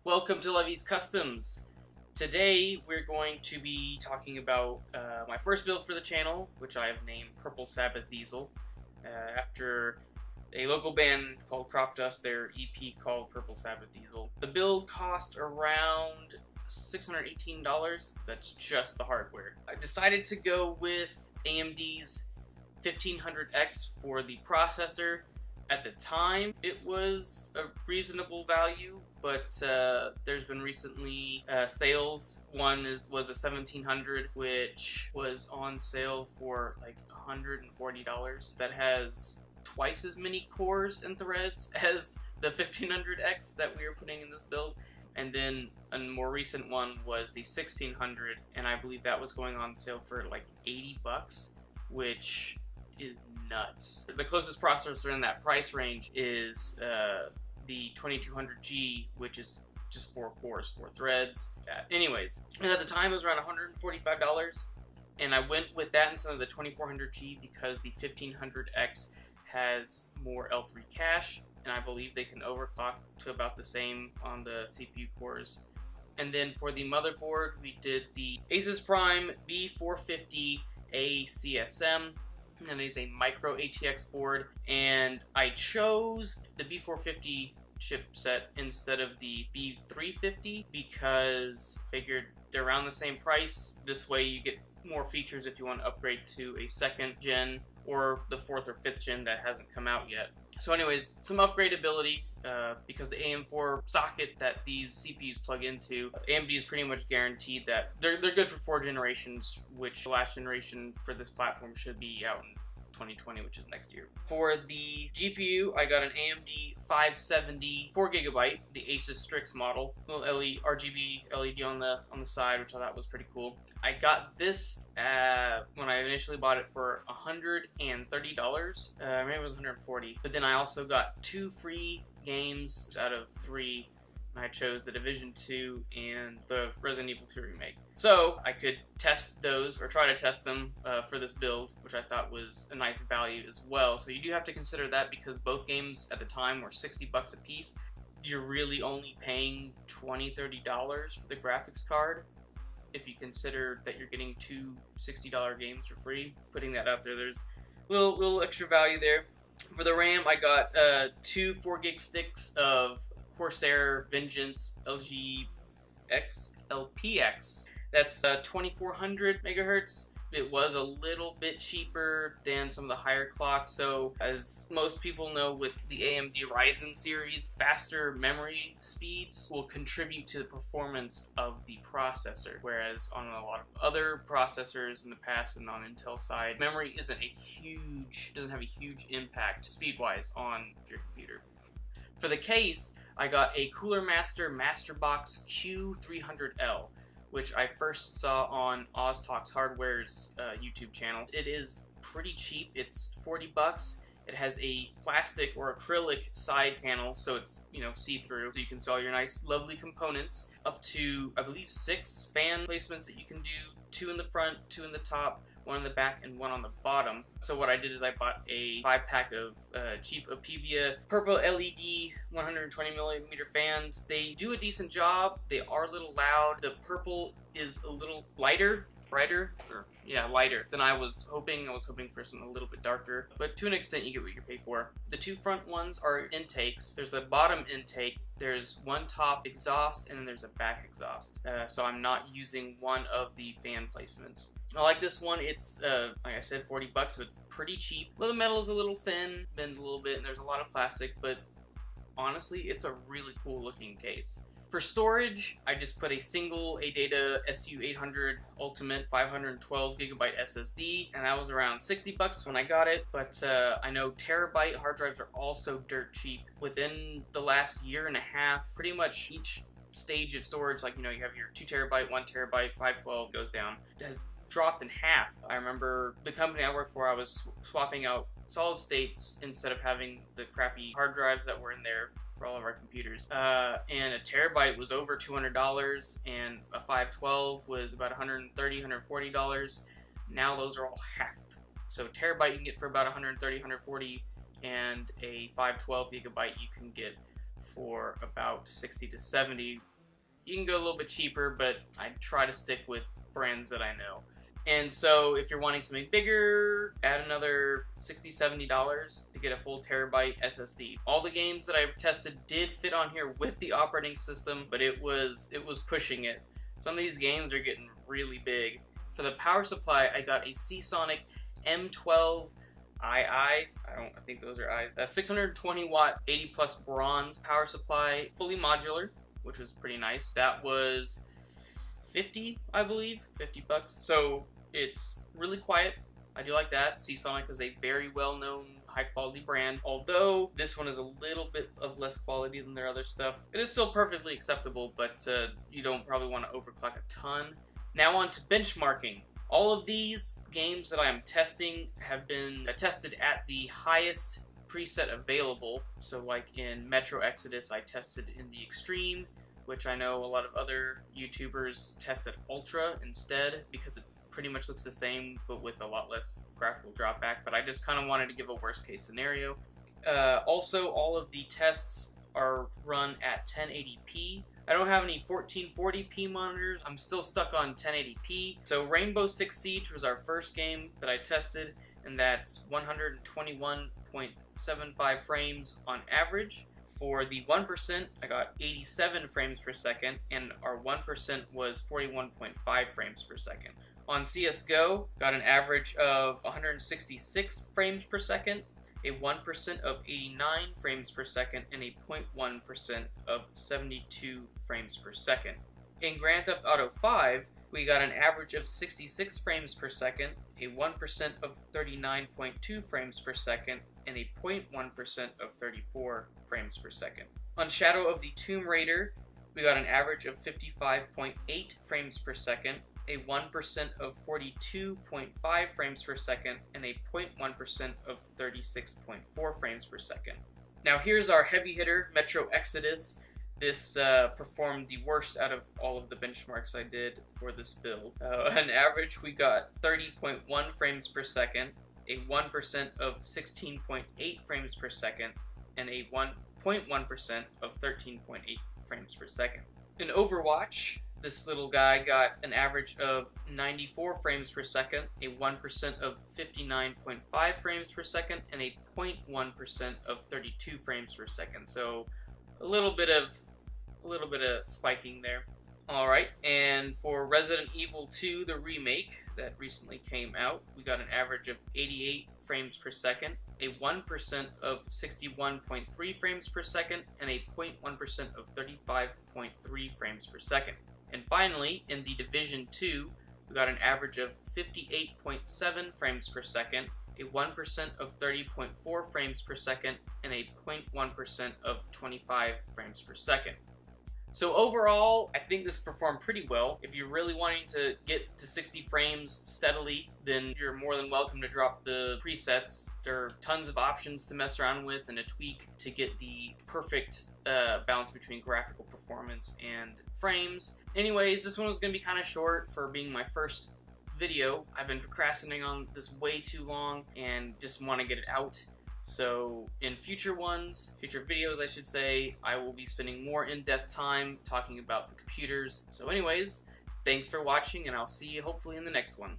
Welcome to Levy's Customs. Today we're going to be talking about my first build for the channel, which I have named Purple Sabbath Diesel, after a local band called Crop Dust, their EP called Purple Sabbath Diesel. The build cost around $618, that's just the hardware. I decided to go with AMD's 1500X for the processor. At the time, it was a reasonable value, but there's been recently sales. One was a 1700, which was on sale for like $140. That has twice as many cores and threads as the 1500X that we were putting in this build. And then a more recent one was the 1600, and I believe that was going on sale for like $80, which is nuts. The closest processor in that price range is the 2200G, which is just 4 cores, 4 threads. Anyways, at the time it was around $145, and I went with that instead of the 2400G because the 1500X has more L3 cache, and I believe they can overclock to about the same on the CPU cores. And then for the motherboard, we did the Asus Prime B450 ACSM. And it is a micro ATX board, and I chose the B450 chipset instead of the B350 because I figured they're around the same price. This way you get more features if you want to upgrade to a 2nd gen or the 4th or 5th gen that hasn't come out yet. So anyways, some upgradability because the AM4 socket that these CPUs plug into, AMD is pretty much guaranteed that they're good for 4 generations, which the last generation for this platform should be out in 2020, which is next year. For the GPU, I got an AMD 570 4GB, the Asus Strix model, little RGB LED on the side, which I thought was pretty cool. I got this when I initially bought it for $130, maybe it was $140, but then I also got 2 free games out of 3. I chose the Division 2 and the Resident Evil 2 remake. So I could test those, or try to test them for this build, which I thought was a nice value as well. So you do have to consider that because both games at the time were $60 a piece. You're really only paying $20, $30 for the graphics card. If you consider that you're getting 2 $60 games for free, putting that out there, there's a little extra value there. For the RAM, I got 2 4GB sticks of Corsair Vengeance LPX. That's 2400 megahertz. It was a little bit cheaper than some of the higher clocks. So as most people know, with the AMD Ryzen series, faster memory speeds will contribute to the performance of the processor. Whereas on a lot of other processors in the past and on Intel side, memory doesn't have a huge impact speed-wise on your computer. For the case, I got a Cooler Master Masterbox Q300L, which I first saw on OzTalks Hardware's YouTube channel. It is pretty cheap. It's $40. It has a plastic or acrylic side panel, so it's, see-through, so you can install your nice, lovely components. Up to, I believe, 6 fan placements that you can do. 2 in the front, 2 in the top, 1 in the back, and 1 on the bottom. So what I did is I bought a 5-pack of cheap Apivia purple LED 120mm fans. They do a decent job. They are a little loud. The purple is a little lighter than I was hoping. I was hoping for something a little bit darker, but to an extent you get what you pay for. The 2 front ones are intakes. There's a bottom intake, there's 1 top exhaust, and then there's a back exhaust. So I'm not using one of the fan placements. I like this one. It's, like I said, $40, so it's pretty cheap. Well, the metal is a little thin, bends a little bit, and there's a lot of plastic, but honestly, it's a really cool looking case. For storage, I just put a single ADATA SU800 Ultimate 512GB SSD, and that was around $60 when I got it, but I know terabyte hard drives are also dirt cheap. Within the last year and a half, pretty much each stage of storage, like, you have your 2TB, 1TB, 512 goes down, it has dropped in half. I remember the company I worked for, I was swapping out solid states instead of having the crappy hard drives that were in there for all of our computers. And a terabyte was over $200, and a 512 was about $130, $140. Now those are all half. So terabyte you can get for about $130, $140, and a 512 gigabyte you can get for about $60 to $70, You can go a little bit cheaper, but I try to stick with brands that I know. And so if you're wanting something bigger, add another $60, $70 to get a full terabyte SSD. All the games that I tested did fit on here with the operating system, but it was pushing it. Some of these games are getting really big. For the power supply, I got a Seasonic M12II. I think those are I's. A 620 watt, 80 plus bronze power supply, fully modular, which was pretty nice. That was 50, I believe, $50. So it's really quiet. I do like that. Seasonic is a very well-known, high-quality brand. Although this one is a little bit of less quality than their other stuff. It is still perfectly acceptable, but you don't probably want to overclock a ton. Now on to benchmarking. All of these games that I am testing have been tested at the highest preset available. So like in Metro Exodus, I tested in the Extreme, which I know a lot of other YouTubers test at Ultra instead because it pretty much looks the same but with a lot less graphical dropback, but I just kind of wanted to give a worst case scenario. Also, all of the tests are run at 1080p. I don't have any 1440p monitors. I'm still stuck on 1080p. So Rainbow Six Siege was our first game that I tested, and that's 121.75 frames on average. For the 1%, I got 87 frames per second, and our 1% was 41.5 frames per second. On CSGO, got an average of 166 frames per second, a 1% of 89 frames per second, and a 0.1% of 72 frames per second. In Grand Theft Auto 5, we got an average of 66 frames per second, a 1% of 39.2 frames per second, and a 0.1% of 34 frames per second. On Shadow of the Tomb Raider, we got an average of 55.8 frames per second, a 1% of 42.5 frames per second, and a 0.1% of 36.4 frames per second. Now here's our heavy hitter, Metro Exodus. This performed the worst out of all of the benchmarks I did for this build. On average, we got 30.1 frames per second, a 1% of 16.8 frames per second, and a 1.1% of 13.8 frames per second. In Overwatch, this little guy got an average of 94 frames per second, a 1% of 59.5 frames per second, and a 0.1% of 32 frames per second. So a little bit of spiking there. Alright, and for Resident Evil 2, the remake that recently came out, we got an average of 88 frames per second, a 1% of 61.3 frames per second, and a 0.1% of 35.3 frames per second. And finally, in The Division 2, we got an average of 58.7 frames per second, a 1% of 30.4 frames per second, and a 0.1% of 25 frames per second. So overall, I think this performed pretty well. If you're really wanting to get to 60 frames steadily, then you're more than welcome to drop the presets. There are tons of options to mess around with and to tweak to get the perfect balance between graphical performance and frames. Anyways, this one was going to be kind of short for being my first video. I've been procrastinating on this way too long and just want to get it out. So in future videos I should say, I will be spending more in-depth time talking about the computers. So anyways, thanks for watching, and I'll see you hopefully in the next one.